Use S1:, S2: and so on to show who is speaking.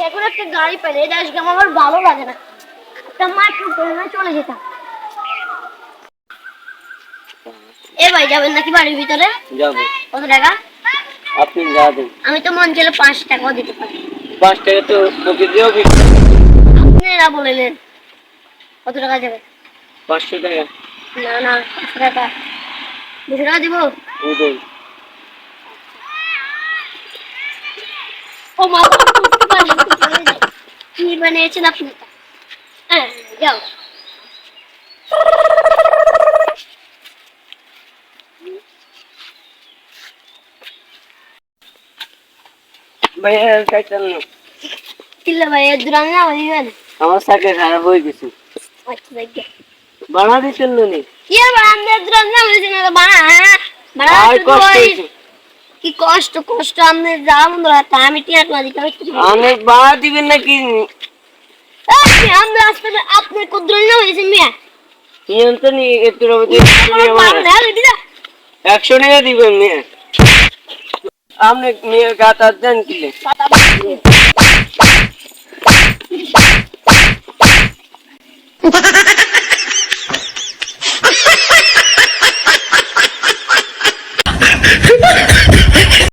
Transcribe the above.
S1: এখন একটা গাড়ি পেলে এটা আজকে আমার ভালো লাগে না, একটা মাত্র চলে যেতাম। এ ভাই যাবেন নাকি বাড়ির ভিতরে?
S2: যাবো।
S1: কত টাকা?
S2: আপনি যাবেন।
S1: আমি তো মন চাইলে 5 টাকাও দিতে পারি।
S2: 5 টাকা তো তোকে দিও।
S1: আপনারা বলেন কত টাকা যাবে?
S2: 500 টাকা।
S1: না না, 500 টাকা, 200 টাকা দিব।
S2: ওদের
S1: ও মা, কি বানিয়েছেন আপনি? হ্যাঁ যাও।
S2: ভাইয়া সাইকেল না।
S1: কিল্লা ভাই এর দূরান না দিবেন?
S2: আমার সাইকেল খারাপ হয়ে গেছে।
S1: আচ্ছা দেখে
S2: বানা দিছেন নি?
S1: কি আর বারান্দা দূরান না বলেছেন না বানা, বানা
S2: আর
S1: শুধু
S2: কষ্ট
S1: ওই
S2: হয়েছে।
S1: কি কষ্ট কষ্ট আপনি যা মন রাখতে আমি টিয়া করে দিতে পারি।
S2: অনেক বাড়া দিবেন নাকি?
S1: আপনি আমরা আসলে আপনি কুদ্রুল না বলেছেন মিয়া।
S2: নিয়ন্ত্রণ নিয়ে একটু রবি 100 টাকা দিবেন মেয়ে। আপনি মেয়ের গাতা দেন কিলে?
S1: কথা